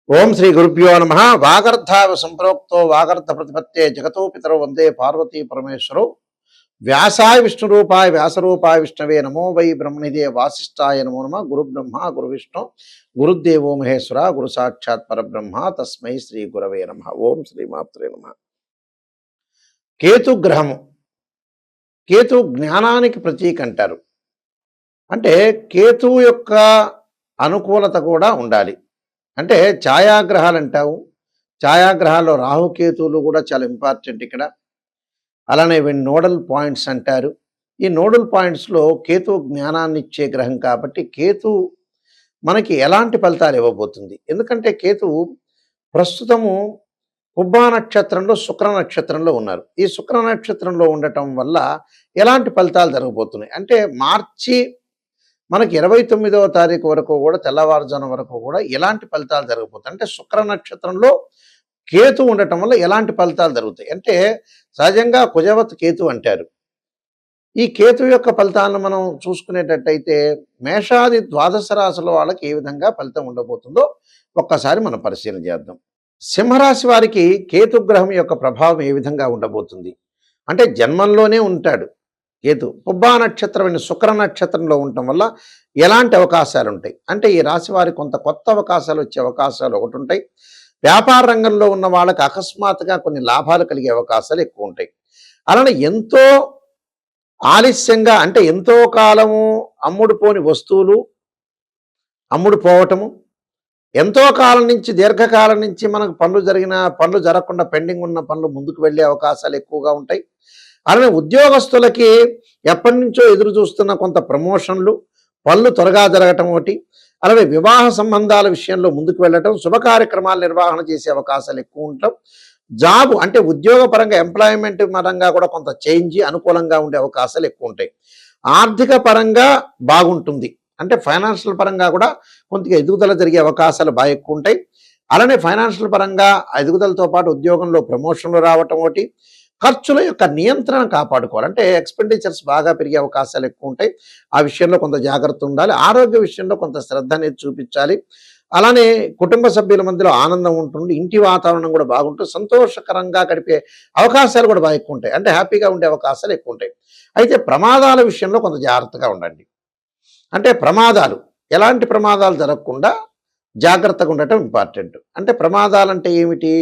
ఓం శ్రీ గురుభ్యో నమ. వాగర్ధావ సంప్రోక్తో వాగర్ధ ప్రతిపత్తే జగతో పితరో వందే పార్వతీ పరమేశ్వరో. వ్యాసాయ విష్ణురూపాయ వ్యాసరూపాయ విష్ణవే నమో వై బ్రహ్మనిదే వాసిష్ఠాయ నమో నమ. గురు బ్రహ్మ గురు విష్ణు గురుదేవో మహేశ్వర గురు సాక్షాత్ పరబ్రహ్మ తస్మై శ్రీ గురవే నమ. ఓం శ్రీమాత్రే నమ. కేతు గ్రహము, కేతు జ్ఞానానికి ప్రతీక అంటారు. అంటే కేతువు యొక్క అనుకూలత కూడా ఉండాలి. అంటే ఛాయాగ్రహాలు అంటావు, ఛాయాగ్రహాల్లో రాహుకేతువులు కూడా చాలా ఇంపార్టెంట్ ఇక్కడ. అలానే ఇవి నోడల్ పాయింట్స్ అంటారు. ఈ నోడల్ పాయింట్స్లో కేతు జ్ఞానాన్ని ఇచ్చే గ్రహం కాబట్టి కేతు మనకి ఎలాంటి ఫలితాలు ఇవ్వబోతుంది? ఎందుకంటే కేతువు ప్రస్తుతము పుబ్బా నక్షత్రంలో శుక్ర నక్షత్రంలో ఉన్నారు. ఈ శుక్ర నక్షత్రంలో ఉండటం వల్ల ఎలాంటి ఫలితాలు జరగబోతున్నాయి అంటే మార్చి మనకి 29వ తారీఖు వరకు కూడా తెల్లవారుజాము వరకు కూడా ఎలాంటి ఫలితాలు జరగబోతాయి అంటే శుక్ర నక్షత్రంలో కేతు ఉండటం వల్ల ఎలాంటి ఫలితాలు జరుగుతాయి అంటే సహజంగా కుజవత్ కేతు అంటారు. ఈ కేతు యొక్క ఫలితాలను మనం చూసుకునేటట్టయితే మేషాది ద్వాదశ రాశుల వాళ్ళకి ఏ విధంగా ఫలితం ఉండబోతుందో ఒక్కసారి మనం పరిశీలన చేద్దాం. సింహరాశి వారికి కేతు గ్రహం యొక్క ప్రభావం ఏ విధంగా ఉండబోతుంది అంటే జన్మంలోనే ఉంటాడు కేతు. పుబ్బా నక్షత్రం శుక్ర నక్షత్రంలో ఉండటం వల్ల ఎలాంటి అవకాశాలు ఉంటాయి అంటే ఈ రాశి వారికి కొంత కొత్త అవకాశాలు వచ్చే అవకాశాలు ఒకటి ఉంటాయి. వ్యాపార రంగంలో ఉన్న వాళ్ళకి అకస్మాత్తుగా కొన్ని లాభాలు కలిగే అవకాశాలు ఎక్కువ ఉంటాయి. అలానే ఎంతో ఆలస్యంగా అంటే ఎంతో కాలము అమ్ముడుపోని వస్తువులు అమ్ముడు పోవటము, ఎంతో కాలం నుంచి దీర్ఘకాలం నుంచి మనకు పనులు జరగకుండా పెండింగ్ ఉన్న పనులు ముందుకు వెళ్ళే అవకాశాలు ఎక్కువగా ఉంటాయి. అలానే ఉద్యోగస్తులకి ఎప్పటి నుంచో ఎదురు చూస్తున్న కొంత ప్రమోషన్లు పనులు త్వరగా జరగటం ఒకటి. అలాగే వివాహ సంబంధాల విషయంలో ముందుకు వెళ్ళటం, శుభ కార్యక్రమాలు నిర్వహణ చేసే అవకాశాలు ఎక్కువ ఉండటం, జాబ్ అంటే ఉద్యోగపరంగా ఎంప్లాయ్మెంట్ పరంగా కూడా కొంత చేంజ్ అనుకూలంగా ఉండే అవకాశాలు ఎక్కువ ఉంటాయి. ఆర్థిక పరంగా బాగుంటుంది అంటే ఫైనాన్షియల్ పరంగా కూడా కొంత ఎదుగుదల జరిగే అవకాశాలు బాగా ఎక్కువ ఉంటాయి. అలానే ఫైనాన్షియల్ పరంగా ఎదుగుదలతో పాటు ఉద్యోగంలో ప్రమోషన్లు రావటం ఒకటి. ఖర్చుల యొక్క నియంత్రణ కాపాడుకోవాలి అంటే ఎక్స్పెండిచర్స్ బాగా పెరిగే అవకాశాలు ఎక్కువ ఉంటాయి. ఆ విషయంలో కొంత జాగ్రత్త ఉండాలి. ఆరోగ్య విషయంలో కొంత శ్రద్ధ అనేది చూపించాలి. అలానే కుటుంబ సభ్యుల మధ్యలో ఆనందం ఉంటుంది, ఇంటి వాతావరణం కూడా బాగుంటుంది, సంతోషకరంగా గడిపే అవకాశాలు కూడా బాగా ఎక్కువ ఉంటాయి అంటే హ్యాపీగా ఉండే అవకాశాలు ఎక్కువ ఉంటాయి. అయితే ప్రమాదాల విషయంలో కొంత జాగ్రత్తగా ఉండండి. అంటే ప్రమాదాలు ఎలాంటి ప్రమాదాలు జరగకుండా జాగ్రత్తగా ఉండటం ఇంపార్టెంట్. అంటే ప్రమాదాలు అంటే ఏమిటి?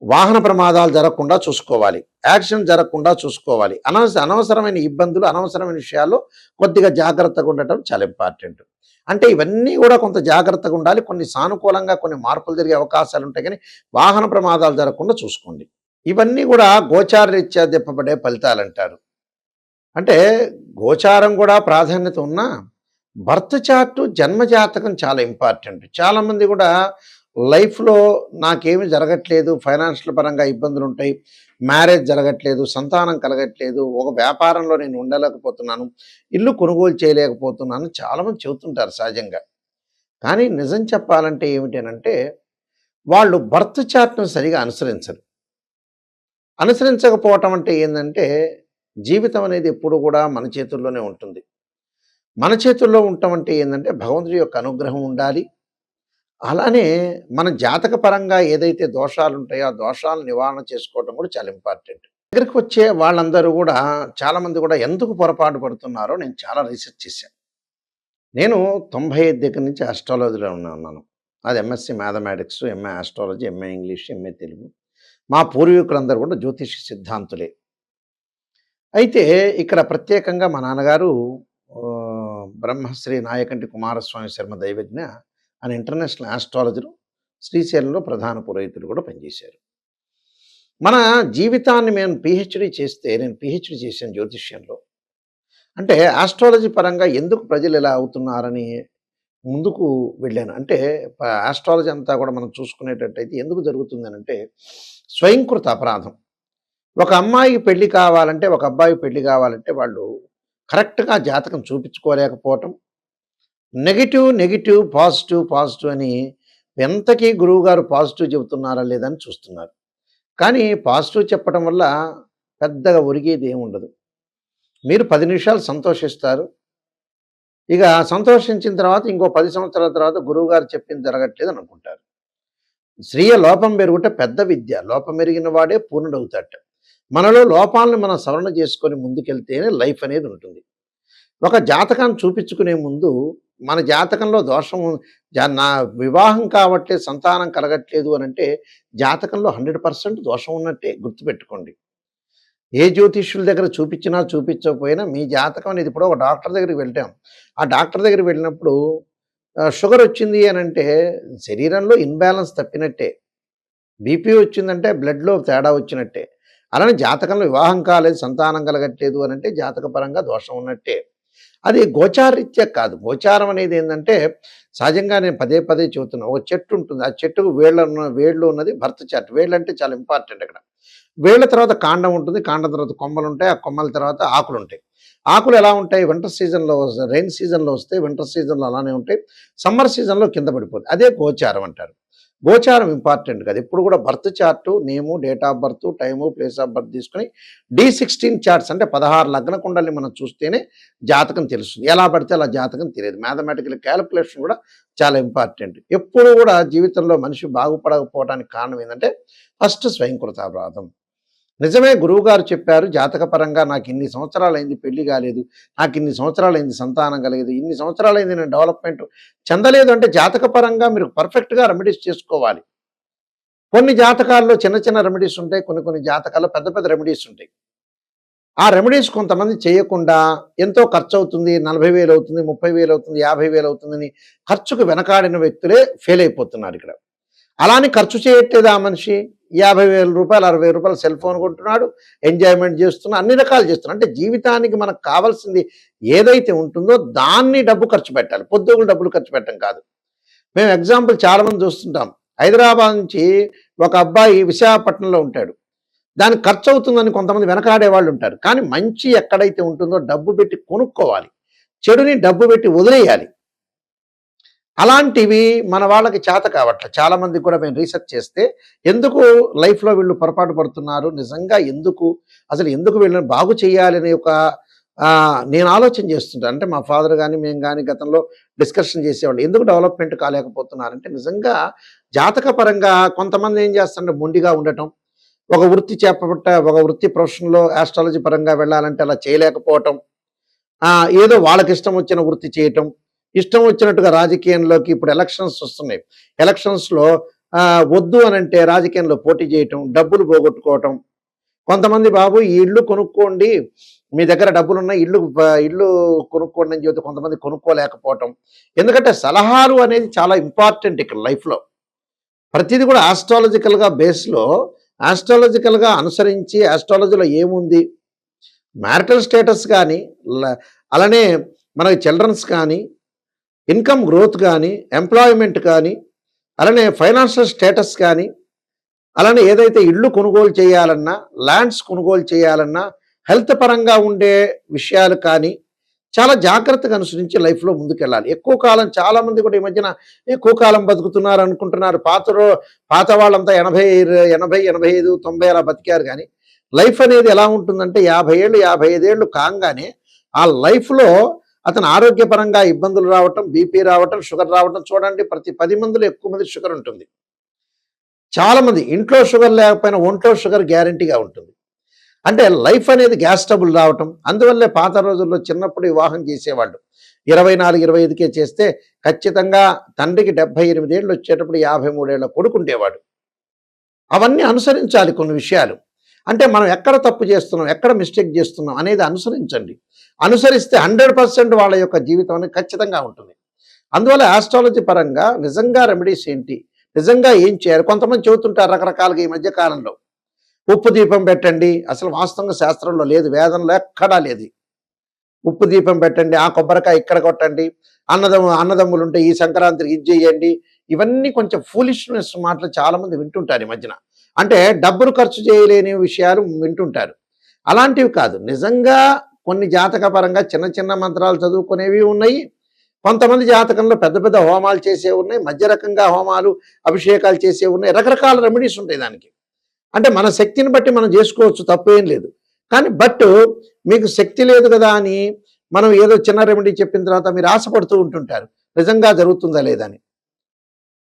వాహన ప్రమాదాలు జరగకుండా చూసుకోవాలి, యాక్సిడెంట్ జరగకుండా చూసుకోవాలి, అనవసరమైన ఇబ్బందులు అనవసరమైన విషయాల్లో కొద్దిగా జాగ్రత్తగా ఉండటం చాలా ఇంపార్టెంట్. అంటే ఇవన్నీ కూడా కొంత జాగ్రత్తగా ఉండాలి. కొన్ని సానుకూలంగా కొన్ని మార్పులు జరిగే అవకాశాలు ఉంటాయి కానీ వాహన ప్రమాదాలు జరగకుండా చూసుకోండి. ఇవన్నీ కూడా గోచార రీత్యా తిప్పబడే ఫలితాలు అంటారు. అంటే గోచారం కూడా ప్రాధాన్యత ఉన్నా బర్త్ చార్టు జన్మజాతకం చాలా ఇంపార్టెంట్. చాలామంది కూడా లైఫ్లో నాకేమీ జరగట్లేదు, ఫైనాన్షియల్ పరంగా ఇబ్బందులు ఉంటాయి, మ్యారేజ్ జరగట్లేదు, సంతానం కలగట్లేదు, ఒక వ్యాపారంలో నేను ఉండలేకపోతున్నాను, ఇల్లు కొనుగోలు చేయలేకపోతున్నాను చాలామంది చెబుతుంటారు సహజంగా. కానీ నిజం చెప్పాలంటే ఏమిటనంటే వాళ్ళు బర్త్ చార్ట్ను సరిగా అనుసరించకపోవటం అంటే ఏంటంటే జీవితం అనేది ఎప్పుడు కూడా మన చేతుల్లోనే ఉంటుంది. మన చేతుల్లో ఉండటం అంటే ఏంటంటే భగవంతుడి యొక్క అనుగ్రహం ఉండాలి. అలానే మన జాతక పరంగా ఏదైతే దోషాలు ఉంటాయో ఆ దోషాలను నివారణ చేసుకోవడం కూడా చాలా ఇంపార్టెంట్. దగ్గరికి వచ్చే వాళ్ళందరూ కూడా చాలామంది కూడా ఎందుకు పొరపాటు పడుతున్నారో నేను చాలా రీసెర్చ్ చేశాను. నేను 95 దగ్గర నుంచి ఆస్ట్రాలజీలో ఉన్నాను. అది MSc mathematics, MA astrology, MA English, MA Telugu. మా పూర్వీకులందరూ కూడా జ్యోతిష సిద్ధాంతులే. అయితే ఇక్కడ ప్రత్యేకంగా మా నాన్నగారు బ్రహ్మశ్రీ నాయకంటి కుమారస్వామి శర్మ దైవజ్ఞ అని ఇంటర్నేషనల్ ఆస్ట్రాలజరు, శ్రీశైలంలో ప్రధాన పురోహితులు కూడా పనిచేశారు. మన జీవితాన్ని నేను పిహెచ్డి చేశాను జ్యోతిష్యంలో. అంటే ఆస్ట్రాలజీ పరంగా ఎందుకు ప్రజలు ఇలా అవుతున్నారని ముందుకు వెళ్ళాను. అంటే ఆస్ట్రాలజీ అంతా కూడా మనం చూసుకునేటట్టయితే ఎందుకు జరుగుతుంది అంటే స్వయంకృత అపరాధం. ఒక అమ్మాయికి పెళ్లి కావాలంటే ఒక అబ్బాయికి పెళ్లి కావాలంటే వాళ్ళు కరెక్ట్గా జాతకం చూపించుకోలేకపోవటం, నెగిటివ్ పాజిటివ్ అని ఎంతకీ గురువుగారు పాజిటివ్ చెబుతున్నారా లేదని చూస్తున్నారు. కానీ పాజిటివ్ చెప్పడం వల్ల పెద్దగా ఒరిగేది ఏముండదు. మీరు 10 నిమిషాలు సంతోషిస్తారు, ఇక సంతోషించిన తర్వాత ఇంకో 10 సంవత్సరాల తర్వాత గురువుగారు చెప్పింది జరగట్లేదు అని అనుకుంటారు. స్త్రీయ లోపం పెరుగుట పెద్ద విద్య. లోపం ఎరిగిన వాడే పూర్ణుడవుతాడట. మనలో లోపాలను మనం సవరణ చేసుకొని ముందుకెళ్తేనే లైఫ్ అనేది ఉంటుంది. ఒక జాతకాన్ని చూపించుకునే ముందు మన జాతకంలో దోషం నా వివాహం కావట్లేదు, సంతానం కలగట్లేదు అనంటే జాతకంలో 100% దోషం ఉన్నట్టే గుర్తుపెట్టుకోండి. ఏ జ్యోతిష్యుల దగ్గర చూపించినా, చూపించకపోయినా మీ జాతకం అనేది ఇప్పుడు ఒక డాక్టర్ దగ్గరికి వెళ్ళాం. ఆ డాక్టర్ దగ్గరికి వెళ్ళినప్పుడు షుగర్ వచ్చింది అనంటే శరీరంలో ఇన్‌బాలన్స్ తప్పినట్టే. బీపీ వచ్చిందంటే బ్లడ్‌లో తేడా వచ్చినట్టే. అలానే జాతకంలో వివాహం కాలేదు, సంతానం కలగట్లేదు అనంటే జాతకపరంగా దోషం ఉన్నట్టే. అది గోచారరీత్యా కాదు. గోచారం అనేది ఏందంటే సహజంగా నేను పదే పదే చెబుతున్నా. ఒక చెట్టు ఉంటుంది. ఆ చెట్టుకు వేళ్ళు ఉన్నది బర్త్ చార్ట్. వేళ్ళంటే చాలా ఇంపార్టెంట్ అక్కడ. వేళ్ళ తర్వాత కాండం ఉంటుంది. కాండం తర్వాత కొమ్మలుంటాయి. ఆ కొమ్మల తర్వాత ఆకులుంటాయి. ఆకులు ఎలా ఉంటాయి? వింటర్ సీజన్‌లో రెయిన్ సీజన్‌లో వస్తాయి. వింటర్ సీజన్‌లో అలానే ఉంటాయి. సమ్మర్ సీజన్‌లో కింద పడిపోతాయి. అదే గోచారం అంటారు. గోచారం ఇంపార్టెంట్ కాదు. ఎప్పుడు కూడా birth chart, name, date of birth, time, place of birth తీసుకొని D16 చార్ట్స్ అంటే 16 లగ్న కుండల్ని మనం చూస్తేనే జాతకం తెలుస్తుంది. ఎలా పడితే అలా జాతకం తెలియదు. మ్యాథమెటికల్ క్యాలిక్యులేషన్ కూడా చాలా ఇంపార్టెంట్. ఎప్పుడు కూడా జీవితంలో మనిషి బాగుపడకపోవడానికి కారణం ఏంటంటే ఫస్ట్ స్వయంకృతాపరాధం. నిజమే గురువుగారు చెప్పారు జాతకపరంగా నాకు ఇన్ని సంవత్సరాలైంది పెళ్లి కాలేదు, నాకు ఇన్ని సంవత్సరాలైంది సంతానం కలగలేదు, ఇన్ని సంవత్సరాలైంది నేను డెవలప్మెంట్ చెందలేదు అంటే జాతకపరంగా మీరు పర్ఫెక్ట్‌గా రెమెడీస్ చేసుకోవాలి. కొన్ని జాతకాల్లో చిన్న చిన్న రెమెడీస్ ఉంటాయి. కొన్ని కొన్ని జాతకాల్లో పెద్ద పెద్ద రెమెడీస్ ఉంటాయి. ఆ రెమెడీస్ కొంతమంది చేయకుండా ఎంతో ఖర్చవుతుంది. 40,000 అవుతుంది, 30,000 అవుతుంది, 50,000 అవుతుందని ఖర్చుకు వెనకాడిన వ్యక్తులే ఫెయిల్ అయిపోతున్నారిక్కడ. అలా అని ఖర్చు చేయట్లేదు ఆ మనిషి. రూ. 50,000, రూ. 60,000 సెల్ ఫోన్ కొంటున్నాడు, ఎంజాయ్‌మెంట్ చేస్తున్నాడు, అన్ని రకాలు చేస్తున్నాడు. అంటే జీవితానికి మనకు కావాల్సింది ఏదైతే ఉంటుందో దాన్ని డబ్బు ఖర్చు పెట్టాలి. పొద్దుగులు డబ్బులు ఖర్చు పెట్టడం కాదు. మేము ఎగ్జాంపుల్ చాలామంది చూస్తుంటాం. హైదరాబాద్ నుంచి ఒక అబ్బాయి విశాఖపట్నంలో ఉంటాడు. దానికి ఖర్చు అవుతుందని కొంతమంది వెనకాడే వాళ్ళు ఉంటారు. కానీ మంచి ఎక్కడైతే ఉంటుందో డబ్బు పెట్టి కొనుక్కోవాలి. చెడుని డబ్బు పెట్టి వదిలేయాలి. అలాంటివి మన వాళ్ళకి చేత కావట్లే. చాలామందికి కూడా మేము రీసెర్చ్ చేస్తే ఎందుకు లైఫ్‌లో వీళ్ళు పొరపాటు పడుతున్నారు? నిజంగా ఎందుకు? అసలు ఎందుకు వీళ్ళని బాగు చేయాలి అనే ఒక నేను ఆలోచన చేస్తుంటాను. అంటే మా ఫాదర్ గాని, మేము గాని గతంలో డిస్కషన్ చేసేవాళ్ళు. ఎందుకు డెవలప్‌మెంట్ కాలేకపోతున్నారంటే నిజంగా జాతకపరంగా కొంతమంది ఏం చేస్తారంటే మొండిగా ఉండటం. ఒక వృత్తి ప్రొఫెషన్‌లో ఆస్ట్రాలజీ పరంగా వెళ్ళాలంటే అలా చేయలేకపోవటం. ఏదో వాళ్ళకిష్టం వచ్చిన వృత్తి చేయటం. ఇష్టం వచ్చినట్టుగా రాజకీయంలోకి ఇప్పుడు ఎలక్షన్స్ వస్తున్నాయి. ఎలక్షన్స్‌లో వద్దు అనంటే రాజకీయంలో పోటీ చేయటం, డబ్బులు పోగొట్టుకోవటం. కొంతమంది బాబు ఈ ఇల్లు కొనుక్కోండి, మీ దగ్గర డబ్బులున్నాయి, ఇల్లు కొనుక్కోండి అని చెబితే కొంతమంది కొనుక్కోలేకపోవటం. ఎందుకంటే సలహాలు అనేది చాలా ఇంపార్టెంట్ ఇక్కడ లైఫ్‌లో. ప్రతిది కూడా ఆస్ట్రాలజికల్‌గా అనుసరించి ఆస్ట్రాలజీలో ఏముంది, మ్యారిటల్ స్టేటస్ కానీ, అలానే మనకి చిల్డ్రన్స్ కానీ, ఇన్కమ్ గ్రోత్ కానీ, ఎంప్లాయ్మెంట్ కానీ, అలానే ఫైనాన్షియల్ స్టేటస్ కానీ, అలానే ఏదైతే ఇళ్ళు కొనుగోలు చేయాలన్నా, ల్యాండ్స్ కొనుగోలు చేయాలన్నా, హెల్త్ పరంగా ఉండే విషయాలు కానీ చాలా జాగ్రత్తగా అనుసరించి లైఫ్‌లో ముందుకెళ్ళాలి. ఎక్కువ కాలం చాలామంది కూడా ఈ మధ్యన ఎక్కువ కాలం బతుకుతున్నారు అనుకుంటున్నారు. పాత వాళ్ళంతా 80, 85, 90 అలా బతికారు కానీ లైఫ్ అనేది ఎలా ఉంటుందంటే 50 ఏళ్ళు, 55 ఏళ్ళు కాంగానే ఆ లైఫ్‌లో అతను ఆరోగ్యపరంగా ఇబ్బందులు రావటం, బీపీ రావటం, షుగర్ రావటం చూడండి. ప్రతి 10 మందిలో ఎక్కువ మంది షుగర్ ఉంటుంది. చాలామంది ఇంట్లో షుగర్ లేకపోయినా ఒంట్లో షుగర్ గ్యారంటీగా ఉంటుంది. అంటే లైఫ్ అనేది గ్యాస్ ట్రబుల్ రావటం. అందువల్లే పాత రోజుల్లో చిన్నప్పుడు వివాహం చేసేవాళ్ళు. 24, 25కే చేస్తే ఖచ్చితంగా తండ్రికి 78 ఏళ్ళు వచ్చేటప్పుడు 53 ఏళ్ల కొడుకుండేవాడు. అవన్నీ అనుసరించాలి కొన్ని విషయాలు. అంటే మనం ఎక్కడ తప్పు చేస్తున్నాం, ఎక్కడ మిస్టేక్ చేస్తున్నాం అనేది అనుసరించండి. అనుసరిస్తే 100% వాళ్ళ యొక్క జీవితం అనేది ఖచ్చితంగా ఉంటుంది. అందువల్ల ఆస్ట్రాలజీ పరంగా నిజంగా రెమెడీస్ ఏంటి, నిజంగా ఏం చేయాలి, కొంతమంది చెబుతుంటారు రకరకాలుగా ఈ మధ్య కాలంలో. ఉప్పు దీపం పెట్టండి, అసలు వాస్తవంగా శాస్త్రంలో లేదు, వేదంలో ఎక్కడా లేదు. ఉప్పు దీపం పెట్టండి, ఆ కొబ్బరికాయ ఇక్కడ కొట్టండి, అన్నదమ్ములు ఉంటే ఈ సంక్రాంతికి ఇది చేయండి. ఇవన్నీ కొంచెం ఫూలిష్నెస్ మాటలు చాలామంది వింటుంటారు ఈ మధ్యన. అంటే డబ్బులు ఖర్చు చేయలేని విషయాలు వింటుంటారు. అలాంటివి కాదు. నిజంగా కొన్ని జాతకపరంగా చిన్న చిన్న మంత్రాలు చదువుకునేవి ఉన్నాయి. కొంతమంది జాతకంలో పెద్ద పెద్ద హోమాలు చేసేవి ఉన్నాయి. మధ్య రకంగా హోమాలు, అభిషేకాలు చేసేవి ఉన్నాయి. రకరకాల రెమెడీస్ ఉంటాయి దానికి. అంటే మన శక్తిని బట్టి మనం చేసుకోవచ్చు, తప్పేం లేదు. కానీ మీకు శక్తి లేదు కదా అని మనం ఏదో చిన్న రెమెడీ చెప్పిన తర్వాత మీరు ఆశపడుతూ ఉంటుంటారు నిజంగా జరుగుతుందా లేదా అని.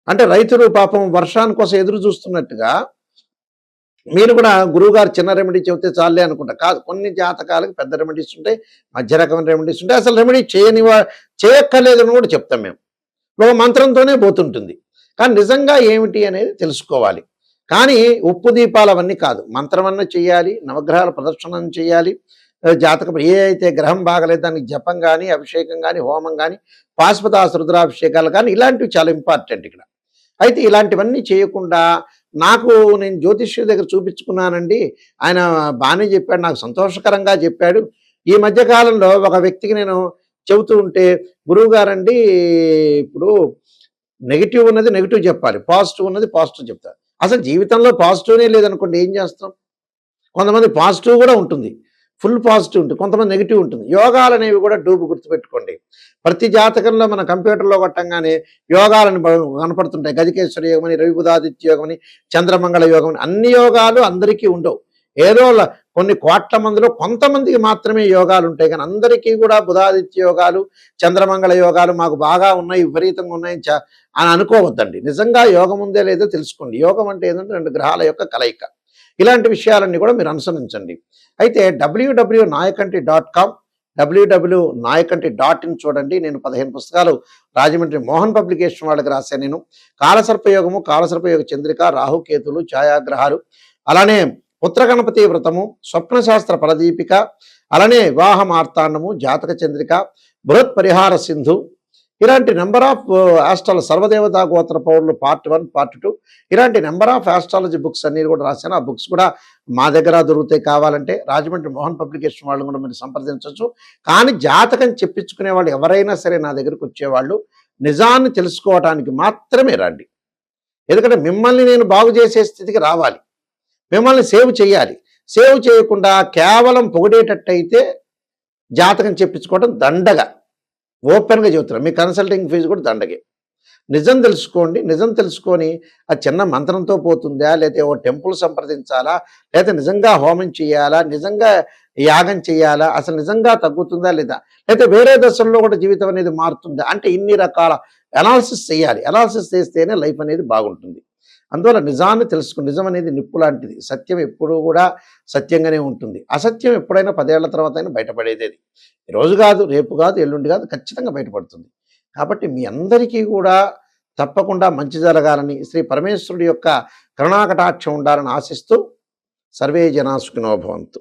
అంటే రైతులు పాపం వర్షాని కోసం ఎదురు చూస్తున్నట్టుగా మీరు కూడా గురువుగారు చిన్న రెమెడీ చెబితే చాలే అనుకుంటా. కాదు, కొన్ని జాతకాలకు పెద్ద రెమెడీస్ ఉంటాయి, మధ్య రకమైన రెమెడీస్ ఉంటాయి. అసలు రెమెడీ చేయక్కర్లేదని కూడా చెప్తాం మేము. ఒక మంత్రంతోనే పోతుంటుంది. కానీ నిజంగా ఏమిటి అనేది తెలుసుకోవాలి. కానీ ఉప్పు దీపాలు అవన్నీ కాదు, మంత్రం అన్న చేయాలి, నవగ్రహాల ప్రదర్శనం చేయాలి. జాతకం ఏ అయితే గ్రహం బాగలేదు దానికి జపం కానీ, అభిషేకం కానీ, హోమం కానీ, పాశుపతాస రుద్రాభిషేకాలు కానీ ఇలాంటివి చాలా ఇంపార్టెంట్ ఇక్కడ. అయితే ఇలాంటివన్నీ చేయకుండా నేను జ్యోతిష్యుడి దగ్గర చూపించుకున్నానండి, ఆయన బాగానే చెప్పాడు, నాకు సంతోషకరంగా చెప్పాడు. ఈ మధ్య కాలంలో ఒక వ్యక్తికి నేను చెబుతూ ఉంటే, గురువు గారండి ఇప్పుడు నెగిటివ్ ఉన్నది నెగిటివ్ చెప్పాలి, పాజిటివ్ ఉన్నది పాజిటివ్ చెప్తారు. అసలు జీవితంలో పాజిటివ్నే లేదనుకోండి ఏం చేస్తాం? కొంతమంది పాజిటివ్ కూడా ఉంటుంది, ఫుల్ పాజిటివ్ ఉంటుంది, కొంతమంది నెగిటివ్ ఉంటుంది. యోగాలు అనేవి కూడా గుర్తుపెట్టుకోండి. ప్రతి జాతకంలో మన కంప్యూటర్లో కొట్టంగానే యోగాలను కనపడుతుంటాయి. గజకేశ్వర యోగం అని, రవి బుధాదిత్య యోగం అని, చంద్రమంగళ యోగం అని. అన్ని యోగాలు అందరికీ ఉండవు. ఏదో కొన్ని కోట్ల మందిలో కొంతమందికి మాత్రమే యోగాలు ఉంటాయి. కానీ అందరికీ కూడా బుధాదిత్య యోగాలు, చంద్రమంగళ యోగాలు మాకు బాగా ఉన్నాయి, విపరీతంగా ఉన్నాయి అని అనుకోవద్దండి. నిజంగా యోగం ఉందే లేదో తెలుసుకోండి. యోగం అంటే ఏంటంటే 2 గ్రహాల యొక్క కలయిక. ఇలాంటి విషయాలన్నీ కూడా మీరు అనుసరించండి. అయితే www.nayakanti.com, www.nayakanti.in చూడండి. నేను 15 పుస్తకాలు రాజమండ్రి మోహన్ పబ్లికేషన్ వాళ్ళకి రాశాను. నేను కాలసర్పయోగము, కాలసర్పయోగ చంద్రిక, రాహుకేతులు, ఛాయాగ్రహాలు, అలానే పుత్రగణపతి వ్రతము, స్వప్నశాస్త్ర ఫలదీపిక, అలానే వివాహ మార్తాండము, జాతక చంద్రిక, బృహత్ పరిహార సింధు, ఇలాంటి నెంబర్ ఆఫ్ సర్వదేవతా గోత్ర పౌరులు పార్ట్ 1, పార్ట్ 2 ఇలాంటి నెంబర్ ఆఫ్ ఆస్ట్రాలజీ బుక్స్ అన్ని కూడా రాశాను. ఆ బుక్స్ కూడా మా దగ్గర దొరుకుతాయి. కావాలంటే రాజమండ్రి మోహన్ పబ్లికేషన్ వాళ్ళు కూడా మీరు సంప్రదించవచ్చు. కానీ జాతకం చెప్పించుకునే వాళ్ళు ఎవరైనా సరే నా దగ్గరకు వచ్చేవాళ్ళు నిజాన్ని తెలుసుకోవడానికి మాత్రమే రండి. ఎందుకంటే మిమ్మల్ని నేను బాగు చేసే స్థితికి రావాలి, మిమ్మల్ని సేవ్ చేయాలి. సేవ్ చేయకుండా కేవలం పొగిడేటట్టయితే జాతకం చెప్పించుకోవడం దండగా. ఓపెన్గా చెబుతున్నాను, మీ కన్సల్టింగ్ ఫీజు కూడా దండగే. నిజం తెలుసుకోండి. నిజం తెలుసుకొని ఆ చిన్న మంత్రంతో పోతుందా, లేకపోతే ఓ టెంపుల్ సంప్రదించాలా, లేకపోతే నిజంగా హోమం చేయాలా, నిజంగా యాగం చేయాలా, అసలు నిజంగా తగ్గుతుందా లేదా, లేకపోతే వేరే దశల్లో కూడా జీవితం అనేది మారుతుందా అంటే ఇన్ని రకాల అనాలిసిస్ చేయాలి. అనాలిసిస్ చేస్తేనే లైఫ్ అనేది బాగుంటుంది. అందువల్ల నిజాన్ని తెలుసుకుని, నిజం అనేది నిప్పు లాంటిది. సత్యం ఎప్పుడూ కూడా సత్యంగానే ఉంటుంది. అసత్యం ఎప్పుడైనా 10 ఏళ్ల తర్వాత అయినా బయటపడేది. ఈరోజు కాదు, రేపు కాదు, ఎల్లుండి కాదు, ఖచ్చితంగా బయటపడుతుంది. కాబట్టి మీ అందరికీ కూడా తప్పకుండా మంచి జరగాలని, శ్రీ పరమేశ్వరుడి యొక్క కరుణాకటాక్షం ఉండాలని ఆశిస్తూ సర్వే జనా సుఖినో భవంతు.